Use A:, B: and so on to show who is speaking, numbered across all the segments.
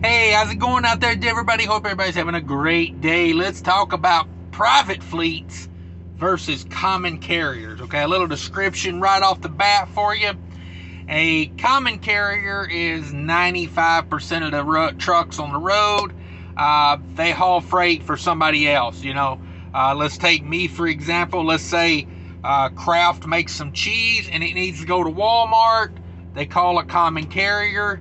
A: Hey, how's it going out there, everybody? Hope everybody's having a great day. Let's talk about private fleets versus common carriers. Okay, a little description right off the bat for you. A common carrier is 95% of the trucks on the road. They haul freight for somebody else. Let's take me for example. Let's say Kraft makes some cheese and it needs to go to Walmart. They call a common carrier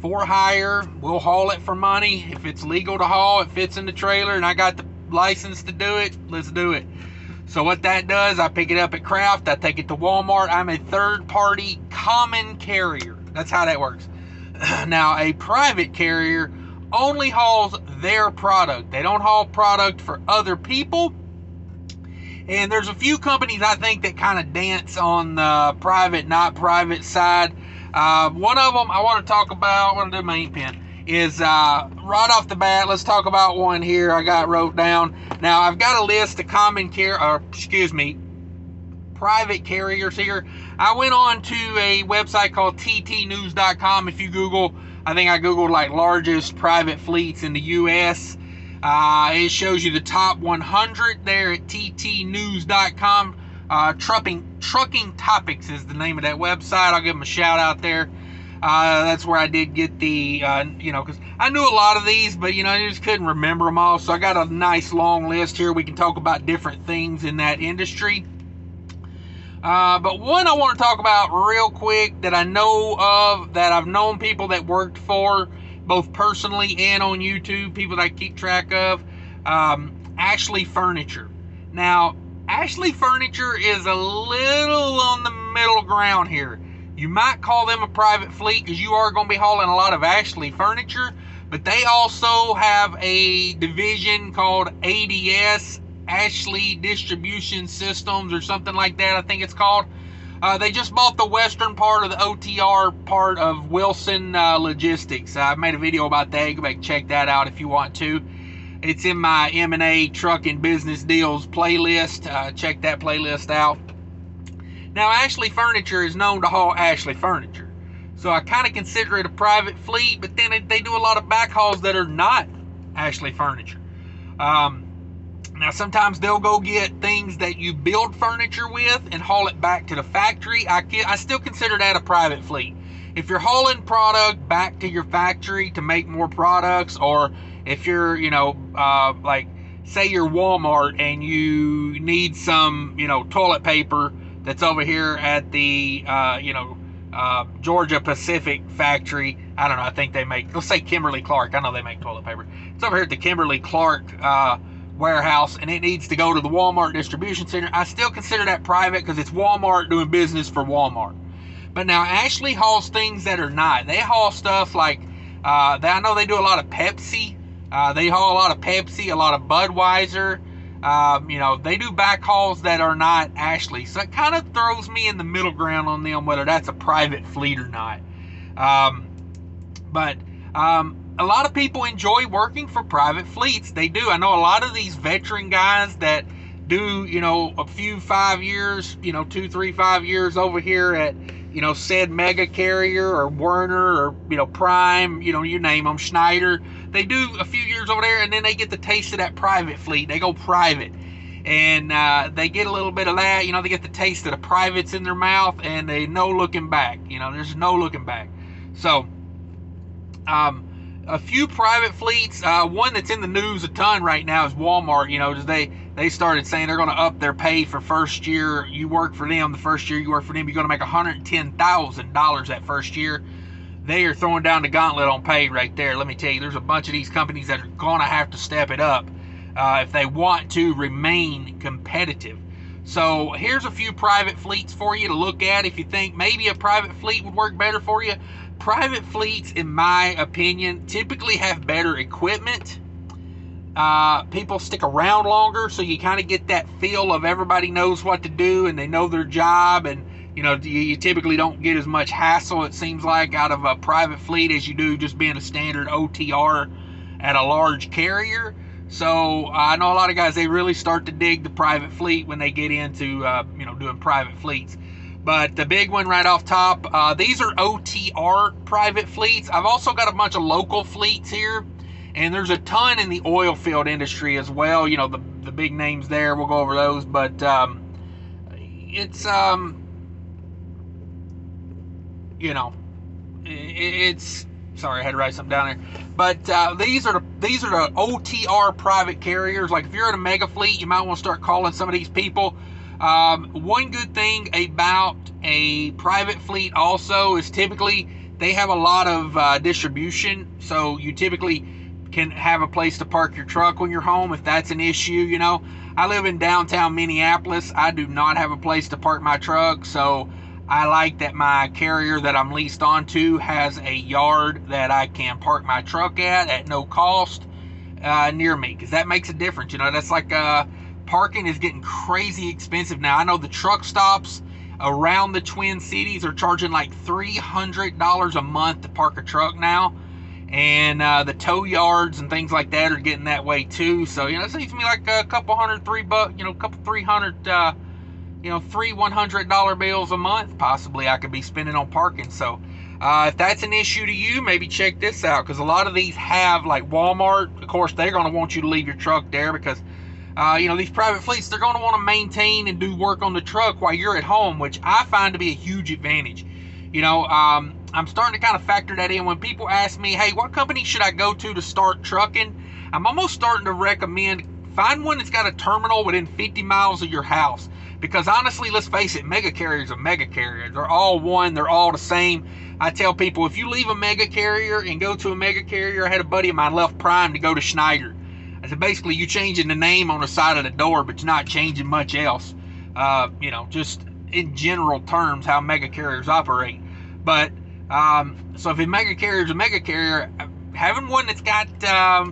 A: for hire. We'll haul it for money. If it's legal to haul, it fits in the trailer, and I got the license to do it, let's do it. So what that does, I pick it up at Kraft, I take it to Walmart. I'm a third-party common carrier. That's how that works. Now, a private carrier only hauls their product. They don't haul product for other people. And there's a few companies I think that kind of dance on the private, not private side. One of them I want to talk about, I want to do my ink pen, is right off the bat, let's talk about one here I got wrote down. Now, I've got a list of private carriers here. I went on to a website called ttnews.com. If you Google, I think I Googled like largest private fleets in the U.S. It shows you the top 100 there at ttnews.com. Trucking Topics is the name of that website. I'll give them a shout out there. That's where I did get the, because I knew a lot of these, but, I just couldn't remember them all. So I got a nice long list here. We can talk about different things in that industry. But one I want to talk about real quick that I know of, that I've known people that worked for, both personally and on YouTube, people that I keep track of, Ashley Furniture. Now, Ashley Furniture is a little on the middle ground here. You might call them a private fleet because you are going to be hauling a lot of Ashley Furniture, but they also have a division called ADS, Ashley Distribution Systems, or something like that, I think it's called. They just bought the western part of the OTR part of Wilson Logistics. I made a video about that. Go back and check that out if you want to. It's in my M&A Trucking Business Deals playlist. Check that playlist out. Now, Ashley Furniture is known to haul Ashley Furniture. So I kind of consider it a private fleet, but then they do a lot of backhauls that are not Ashley Furniture. Now, sometimes they'll go get things that you build furniture with and haul it back to the factory. I still consider that a private fleet. If you're hauling product back to your factory to make more products, or if you're, like, say you're Walmart and you need some, toilet paper that's over here at the, Georgia Pacific factory. I don't know, I think they make, let's say Kimberly-Clark. I know they make toilet paper. It's over here at the Kimberly-Clark warehouse, and it needs to go to the Walmart distribution center. I still consider that private because it's Walmart doing business for Walmart. But now Ashley hauls things that are not. They haul stuff like, I know they do a lot of Pepsi. They haul a lot of Pepsi, a lot of Budweiser. They do backhauls that are not Ashley. So it kind of throws me in the middle ground on them, whether that's a private fleet or not. But a lot of people enjoy working for private fleets. They do. I know a lot of these veteran guys that do, a few 5 years, 2, 3, 5 years over here at, said mega carrier or Werner or, Prime, you name them, Schneider. They do a few years over there, and then they get the taste of that private fleet. They go private, and they get a little bit of that. They get the taste of the privates in their mouth, and they no looking back. There's no looking back. So, a few private fleets. One that's in the news a ton right now is Walmart. They started saying they're going to up their pay for first year. You work for them, the first year you work for them, you're going to make $110,000 that first year. They are throwing down the gauntlet on pay right there. Let me tell you, there's a bunch of these companies that are going to have to step it up if they want to remain competitive. So here's a few private fleets for you to look at if you think maybe a private fleet would work better for you. Private fleets, in my opinion, typically have better equipment. People stick around longer, so you kind of get that feel of everybody knows what to do and they know their job, and you typically don't get as much hassle, it seems like, out of a private fleet as you do just being a standard OTR at a large carrier. So I know a lot of guys, they really start to dig the private fleet when they get into doing private fleets. But the big one right off top, these are OTR private fleets. I've also got a bunch of local fleets here, and there's a ton in the oil field industry as well. You know, the big names there, we'll go over those. But it's, you know, it's, sorry, I had to write something down there. But these are the OTR private carriers. Like if you're in a mega fleet, you might want to start calling some of these people. One good thing about a private fleet also is typically they have a lot of distribution, so you typically can have a place to park your truck when you're home if that's an issue. You know, I live in downtown Minneapolis. I do not have a place to park my truck, so I like that my carrier that I'm leased onto has a yard that I can park my truck at no cost near me, because that makes a difference. You know, that's like parking is getting crazy expensive now. I know the truck stops around the Twin Cities are charging like $300 a month to park a truck now, and the tow yards and things like that are getting that way too. So you know, it seems to me like a couple $100, $300, you know, a couple $300, you know, $300 $100 bills a month possibly I could be spending on parking. So if that's an issue to you, maybe check this out, because a lot of these have, like Walmart, of course they're going to want you to leave your truck there, because you know, these private fleets, they're going to want to maintain and do work on the truck while you're at home, which I find to be a huge advantage. You know, I'm starting to kind of factor that in when people ask me, hey, what company should I go to start trucking? I'm almost starting to recommend find one that's got a terminal within 50 miles of your house. Because honestly, let's face it, mega carriers are mega carriers. They're all one, they're all the same. I tell people, if you leave a mega carrier and go to a mega carrier, I had a buddy of mine left Prime to go to Schneider. I said, basically, you're changing the name on the side of the door, but you're not changing much else. You know, just in general terms, how mega carriers operate. But, so if a mega carrier is a mega carrier, having one that's got,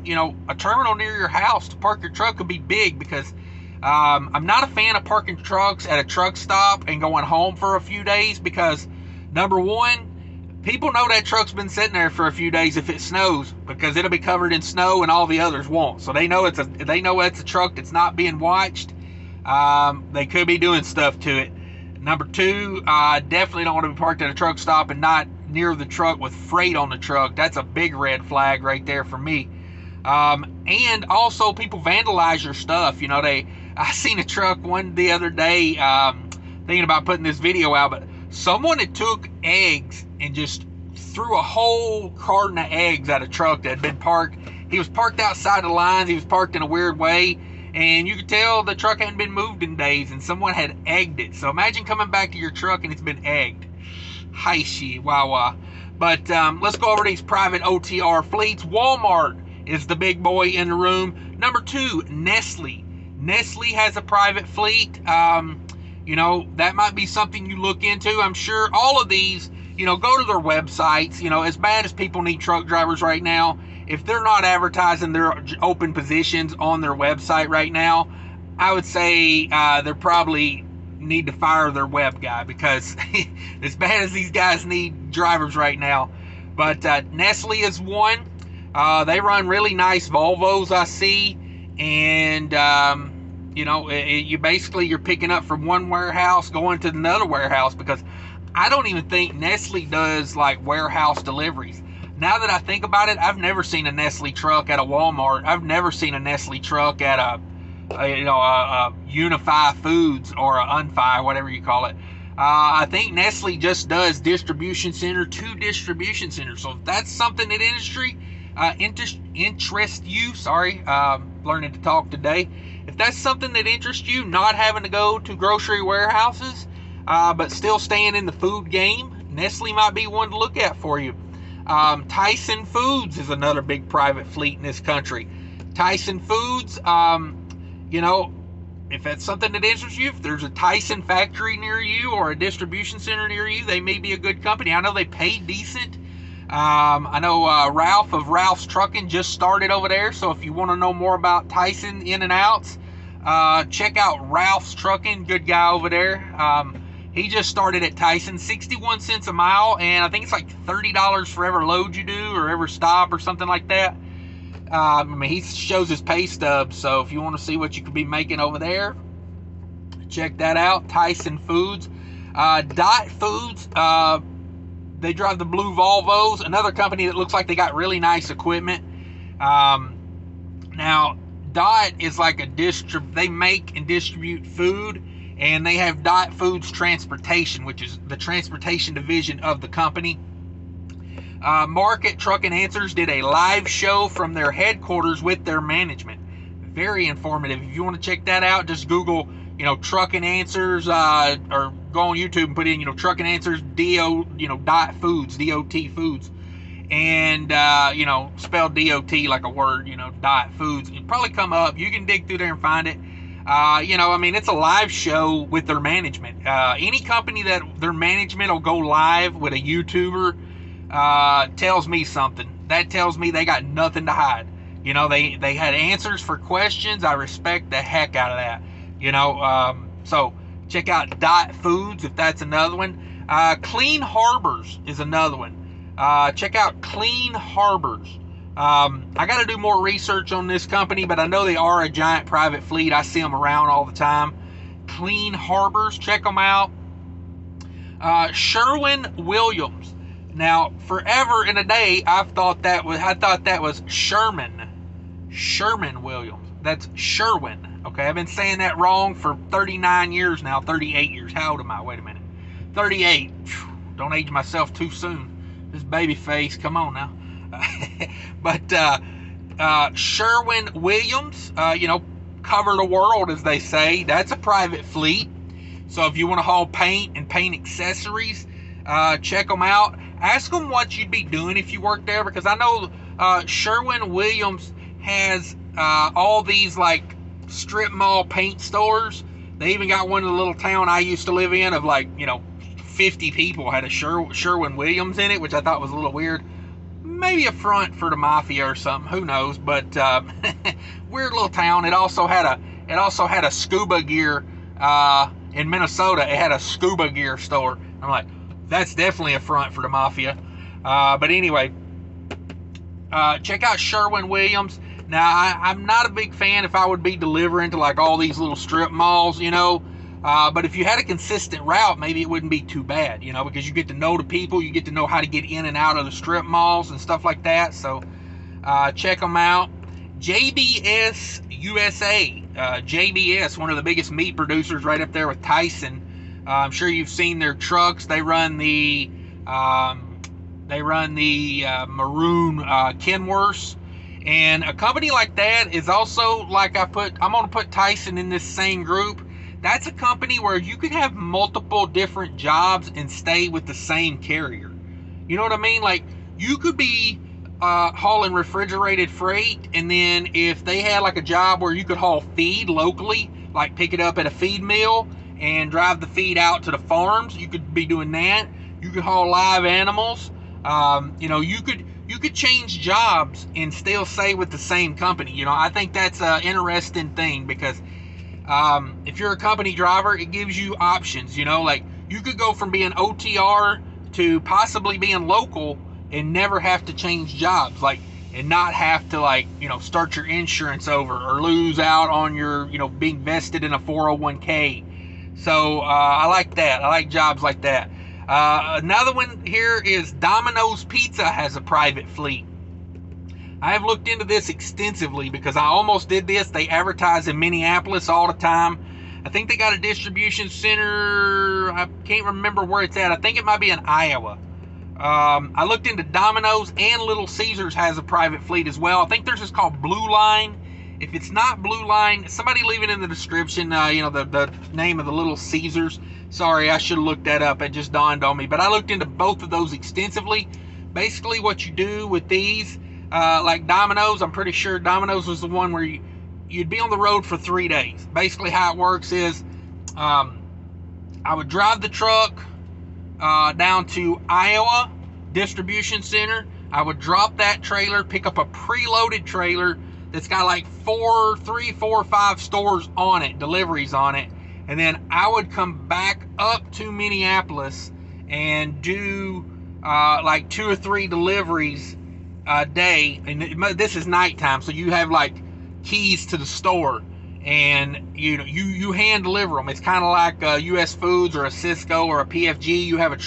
A: you know, a terminal near your house to park your truck could be big, because I'm not a fan of parking trucks at a truck stop and going home for a few days, because, number one, people know that truck's been sitting there for a few days if it snows, because it'll be covered in snow and all the others won't. So they know it's a truck that's not being watched. They could be doing stuff to it. Number two, definitely don't want to be parked at a truck stop and not near the truck with freight on the truck. That's a big red flag right there for me. And also people vandalize your stuff. You know, I seen a truck the other day, thinking about putting this video out, but someone had took eggs and just threw a whole carton of eggs at a truck that had been parked. He was parked outside the lines. He was parked in a weird way, and you could tell the truck hadn't been moved in days, and someone had egged it. So imagine coming back to your truck and it's been egged. Hi, she, wow. But let's go over these private OTR fleets. Walmart is the big boy in the room. Number two, Nestle. Nestle has a private fleet. You know, that might be something you look into. I'm sure all of these, you know, go to their websites. You know, as bad as people need truck drivers right now, if they're not advertising their open positions on their website right now, I would say they probably need to fire their web guy, because as bad as these guys need drivers right now. But Nestle is one. They run really nice Volvos, I see. And you know, you're picking up from one warehouse going to another warehouse, because I don't even think Nestle does like warehouse deliveries. Now that I think about it, I've never seen a Nestle truck at a Walmart. I've never seen a Nestle truck at a Unify Foods or a Unfi, whatever you call it. I think Nestle just does distribution center to distribution center. So if that's something that industry interests you, learning to talk today. If that's something that interests you, not having to go to grocery warehouses, but still staying in the food game, Nestle might be one to look at for you. Tyson Foods is another big private fleet in this country. Tyson Foods, you know, if that's something that interests you, if there's a Tyson factory near you or a distribution center near you, they may be a good company. I know they pay decent. I know Ralph of Ralph's Trucking just started over there, so if you want to know more about Tyson in and outs, check out Ralph's Trucking. Good guy over there. He just started at Tyson, 61 cents a mile, and I think it's like $30 for every load you do or every stop or something like that. I mean, he shows his pay stub, so if you want to see what you could be making over there, check that out, Tyson Foods. Dot Foods, they drive the blue Volvos. Another company that looks like they got really nice equipment. Now, Dot is like they make and distribute food, and they have Dot Foods Transportation, which is the transportation division of the company. Market Trucking Answers did a live show from their headquarters with their management. Very informative. If you want to check that out, just Google, Trucking Answers, or go on YouTube and put in, Trucking Answers, Dot Foods, D-O-T Foods. And, spell D-O-T like a word, Dot Foods. It'll probably come up. You can dig through there and find it. It's a live show with their management. Any company that their management will go live with a YouTuber tells me something. That tells me they got nothing to hide. They had answers for questions. I respect the heck out of that. So check out Dot Foods if that's another one. Clean Harbors is another one. Check out Clean Harbors. I got to do more research on this company, but I know they are a giant private fleet. I see them around all the time. Clean Harbors, check them out. Sherwin-Williams. Now, forever and a day, I thought that was Sherman-Williams. That's Sherwin. Okay, I've been saying that wrong for 39 years now. 38 years. How old am I? Wait a minute. 38. Don't age myself too soon. This baby face, come on now. But Sherwin-Williams, cover the world, as they say. That's a private fleet. So if you want to haul paint and paint accessories, check them out. Ask them what you'd be doing if you worked there, because I know Sherwin-Williams has all these like strip mall paint stores. They even got one in the little town I used to live in of 50 people had a Sherwin-Williams in it, which I thought was a little weird. Maybe a front for the mafia or something, who knows? But weird little town. It also had a scuba gear in Minnesota. It had a scuba gear store. I'm like, that's definitely a front for the mafia. But anyway, check out Sherwin-Williams. Now, I'm not a big fan if I would be delivering to all these little strip malls, but if you had a consistent route, maybe it wouldn't be too bad, because you get to know the people, you get to know how to get in and out of the strip malls and stuff like that. So check them out. JBS USA. JBS, one of the biggest meat producers right up there with Tyson. I'm sure you've seen their trucks. They run the maroon Kenworths. And a company like that is also I'm going to put Tyson in this same group. That's a company where you could have multiple different jobs and stay with the same carrier. You know what I mean? You could be hauling refrigerated freight, and then if they had a job where you could haul feed locally, pick it up at a feed mill and drive the feed out to the farms, you could be doing that. You could haul live animals. You could change jobs and still stay with the same company. I think that's an interesting thing, because if you're a company driver, it gives you options. You could go from being OTR to possibly being local and never have to change jobs, and not have to start your insurance over or lose out on your being vested in a 401k. So I like that. I like jobs like that. Another one here is Domino's Pizza has a private fleet. I have looked into this extensively because I almost did this. They advertise in Minneapolis all the time. I think they got a distribution center. I can't remember where it's at. I think it might be in Iowa. I looked into Domino's, and Little Caesars has a private fleet as well. I think theirs is called Blue Line. If it's not Blue Line, somebody leave it in the description, the name of the Little Caesars. Sorry, I should have looked that up. It just dawned on me. But I looked into both of those extensively. Basically, what you do with these, like Domino's, I'm pretty sure Domino's was the one where you'd be on the road for 3 days. Basically, how it works is I would drive the truck down to Iowa distribution center. I would drop that trailer, pick up a preloaded trailer that's got 3, 4, 5 stores on it, deliveries on it. And then I would come back up to Minneapolis and do 2 or 3 deliveries a day. And this is nighttime, so you have keys to the store. and you hand deliver them. It's kind of like a US Foods or a Cisco or a PFG. You have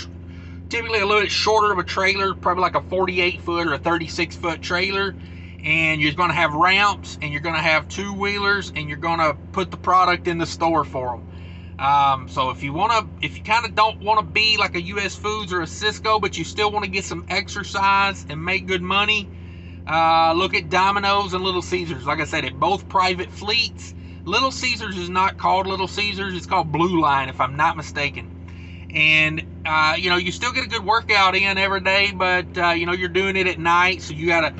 A: typically a little bit shorter of a trailer, probably like a 48-foot or a 36-foot trailer, and you're going to have ramps, and you're going to have two-wheelers, and you're going to put the product in the store for them. So if you kind of don't want to be like a US Foods or a Cisco, but you still want to get some exercise and make good money, look at Domino's and Little Caesars. Like I said, at both private fleets. Little Caesars is not called Little Caesars, it's called Blue Line, if I'm not mistaken. And you still get a good workout in every day, but you're doing it at night, so you gotta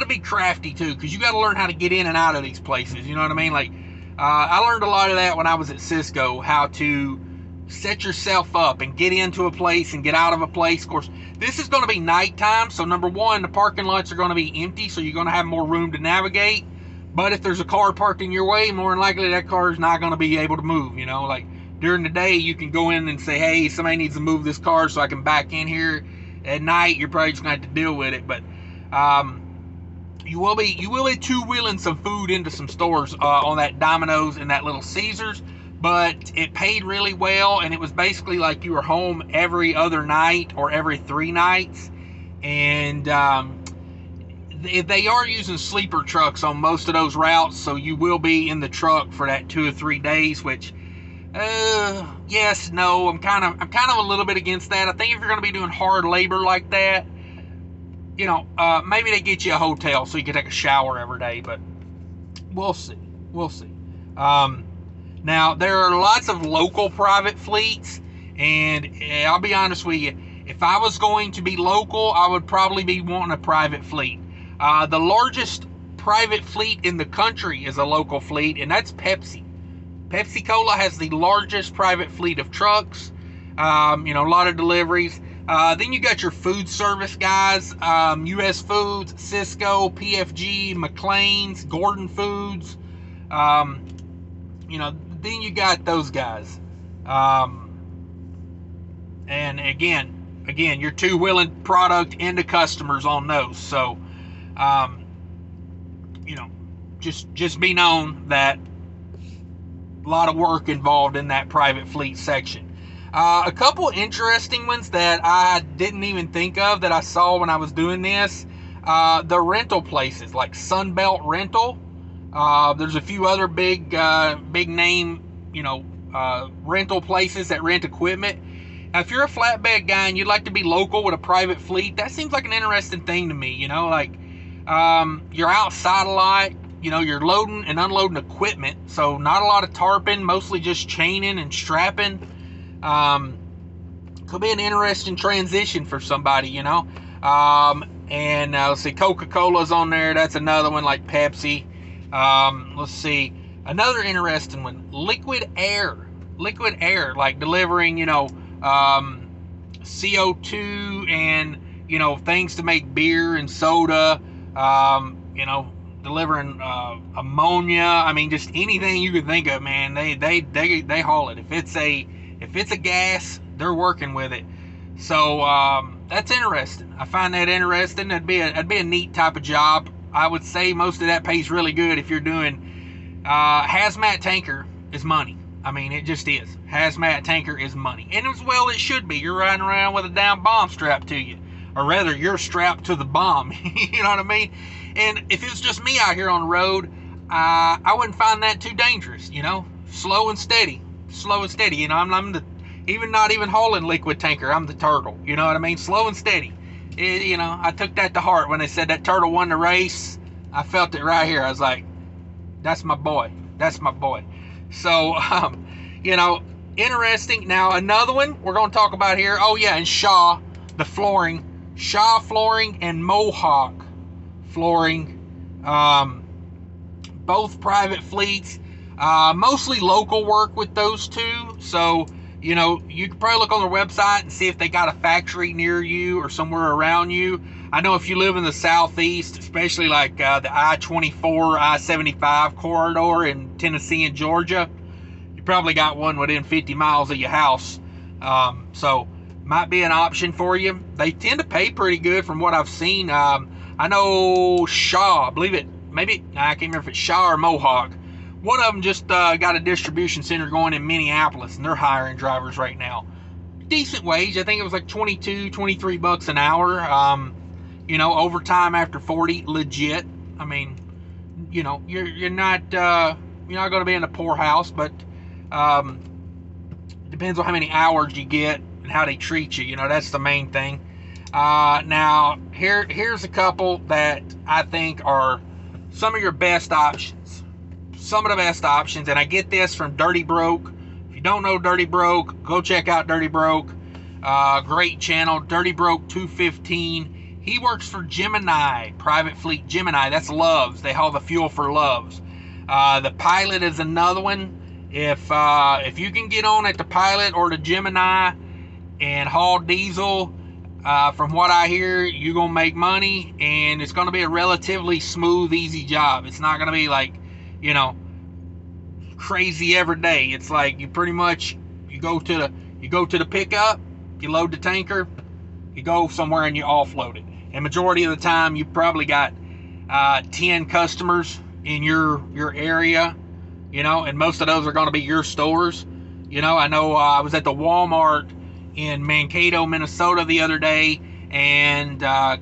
A: be crafty too, because you gotta learn how to get in and out of these places. You know what I mean? Like I learned a lot of that when I was at Cisco, how to set yourself up and get into a place and get out of a place. Of course, this is going to be nighttime, so number one, the parking lots are going to be empty, so you're going to have more room to navigate. But if there's a car parked in your way, more than likely that car is not going to be able to move. Like during the day, you can go in and say, hey, somebody needs to move this car so I can back in here. At night, you're probably just going to have to deal with it. But you will be two-wheeling some food into some stores on that Domino's and that Little Caesars. But it paid really well, and it was basically like you were home every other night or every 3 nights. And they are using sleeper trucks on most of those routes, so you will be in the truck for that 2 or 3 days, which yes, no, I'm kind of a little bit against that. I think if you're going to be doing hard labor like that, maybe they get you a hotel so you can take a shower every day, but we'll see. Now, there are lots of local private fleets, and I'll be honest with you, if I was going to be local, I would probably be wanting a private fleet. The largest private fleet in the country is a local fleet, and that's Pepsi. Pepsi-Cola has the largest private fleet of trucks, a lot of deliveries. Then you got your food service guys, US Foods, Cisco, PFG, McLean's, Gordon Foods. Then you got those guys. And again, you're two-wheeling product into customers on those. So, just be known that a lot of work involved in that private fleet section. A couple interesting ones that I didn't even think of that I saw when I was doing this. The rental places like Sunbelt Rental. There's a few other big name, rental places that rent equipment. Now, if you're a flatbed guy and you'd like to be local with a private fleet, that seems like an interesting thing to me. You're outside a lot. You're loading and unloading equipment, so not a lot of tarping, mostly just chaining and strapping. Could be an interesting transition for somebody, And let's see, Coca-Cola's on there. That's another one, like Pepsi. Let's see, another interesting one, liquid air, like delivering, CO2 and, things to make beer and soda, delivering ammonia. I mean, just anything you could think of, man. They haul it. If it's a gas, they're working with it. So that's interesting. I find that interesting. That'd be a neat type of job. I would say most of that pays really good if you're doing hazmat tanker is money. I mean, it just is. Hazmat tanker is money, and as well it should be. You're riding around with a damn bomb strapped to you, or rather, you're strapped to the bomb. You know what I mean? And if it was just me out here on the road, I wouldn't find that too dangerous. Slow and steady. I'm not even hauling liquid tanker. I'm the turtle. You know what I mean? Slow and steady. I took that to heart when they said that turtle won the race. I felt it right here. I was like, that's my boy. So, interesting. Now, another one we're going to talk about here. Oh, yeah, and Shaw, the flooring. Shaw Flooring and Mohawk Flooring. Both private fleets. Mostly local work with those two. So, you can probably look on their website and see if they got a factory near you or somewhere around you. I know if you live in the southeast, especially like the I-24, I-75 corridor in Tennessee and Georgia, you probably got one within 50 miles of your house. So might be an option for you. They tend to pay pretty good from what I've seen. I know Shaw, I can't remember if it's Shaw or Mohawk. One of them just got a distribution center going in Minneapolis, and they're hiring drivers right now. Decent wage. I think it was like 22, 23 bucks an hour. You know, overtime after 40, legit. I mean, you know, you're not going to be in a poorhouse, but depends on how many hours you get and how they treat you. You know, that's the main thing. Now, here's a couple that I think are some of your best options. Some of the best options, and I get this from Dirty Broke. If you don't know Dirty Broke, go check out Dirty Broke. Great channel, Dirty Broke 215. He works for Gemini, Private Fleet Gemini. That's Loves. They haul the fuel for Loves. The Pilot is another one. If you can get on at the Pilot or the Gemini and haul diesel, from what I hear, you're going to make money, and it's going to be a relatively smooth, easy job. It's not going to be like, you know, crazy every day. It's like you pretty much, you go to the pickup, you load the tanker, you go somewhere and you offload it. And majority of the time, you probably got 10 customers in your area, you know, and most of those are going to be your stores. You know, I know I was at the Walmart in Mankato, Minnesota the other day, and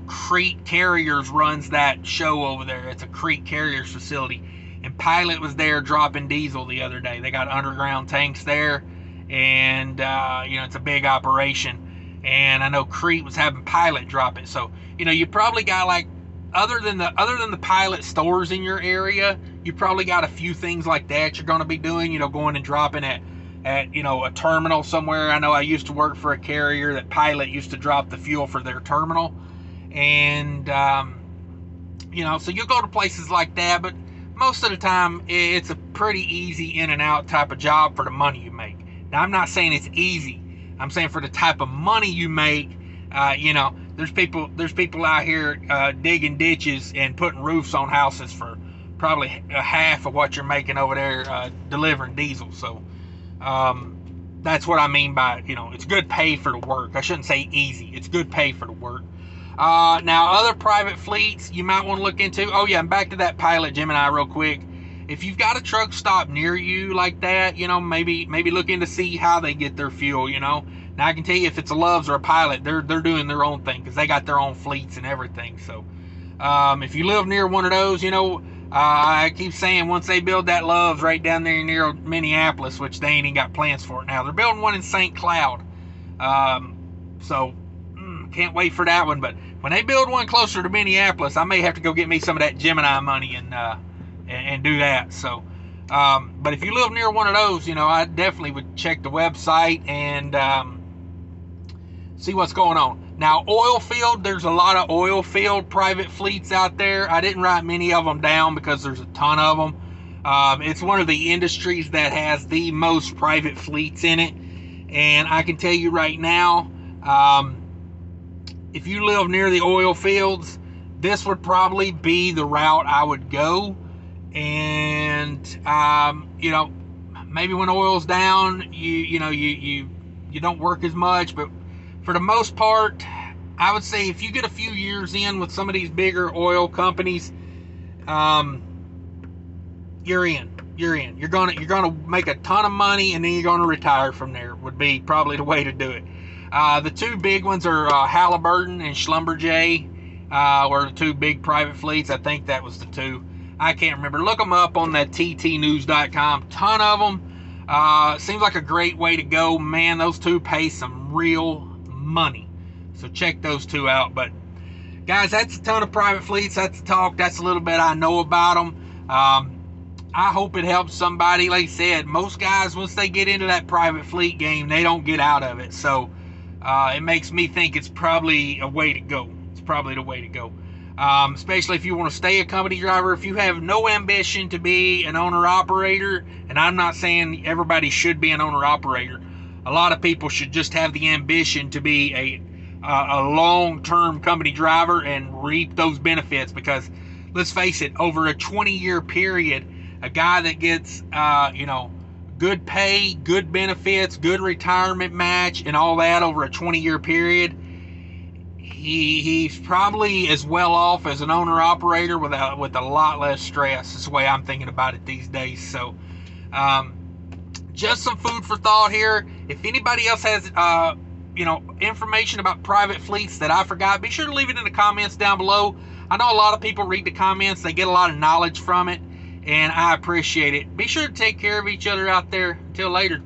A: Crete Carriers runs that show over there. It's a Crete Carriers facility, and Pilot was there dropping diesel the other day. They got underground tanks there, and you know, it's a big operation. And I know Crete was having Pilot drop it. So, you know, you probably got like, other than the Pilot stores in your area, you probably got a few things like that you're going to be doing, you know, going and dropping at you know, a terminal somewhere. I know I used to work for a carrier that Pilot used to drop the fuel for their terminal. And you know, so you'll go to places like that, but most of the time it's a pretty easy in and out type of job for the money you make. Now, I'm not saying it's easy. I'm saying for the type of money you make, you know, there's people out here digging ditches and putting roofs on houses for probably a half of what you're making over there delivering diesel. So that's what I mean by, you know, it's good pay for the work. I shouldn't say easy. It's good pay for the work. Now, other private fleets you might want to look into. Oh yeah, and back to that Pilot Gemini real quick. If you've got a truck stop near you like that, you know, maybe look in to see how they get their fuel, you know. Now, I can tell you, if it's a Loves or a Pilot, they're doing their own thing because they got their own fleets and everything. So, if you live near one of those, you know, I keep saying, once they build that Loves right down there near Minneapolis, which they ain't even got plans for it now. They're building one in St. Cloud. So, can't wait for that one. But when they build one closer to Minneapolis, I may have to go get me some of that Gemini money and do that. So, but if you live near one of those, you know, I definitely would check the website and see what's going on. Now, oil field, there's a lot of oil field private fleets out there. I didn't write many of them down because there's a ton of them. It's one of the industries that has the most private fleets in it. And I can tell you right now, if you live near the oil fields, this would probably be the route I would go. And you know, maybe when oil's down, you don't work as much, but for the most part, I would say if you get a few years in with some of these bigger oil companies, you're in. You're gonna make a ton of money, and then you're gonna retire from there. Would be probably the way to do it. The two big ones are Halliburton and Schlumberger, were the two big private fleets. I think that was the two. I can't remember. Look them up on that ttnews.com. Ton of them. Seems like a great way to go. Man, those two pay some real money. So check those two out. But guys, that's a ton of private fleets. That's the talk. That's a little bit I know about them. I hope it helps somebody. Like I said, most guys, once they get into that private fleet game, they don't get out of it. So it makes me think it's probably a way to go. It's probably the way to go. Especially if you want to stay a company driver. If you have no ambition to be an owner-operator, and I'm not saying everybody should be an owner-operator. A lot of people should just have the ambition to be a long-term company driver and reap those benefits, because let's face it, over a 20-year period, a guy that gets, you know, good pay, good benefits, good retirement match, and all that over a 20-year period, he's probably as well off as an owner operator with a lot less stress. That's the way I'm thinking about it these days. So just some food for thought here. If anybody else has information about private fleets that I forgot, be sure to leave it in the comments down below. I know a lot of people read the comments, they get a lot of knowledge from it, and I appreciate it. Be sure to take care of each other out there. Until later.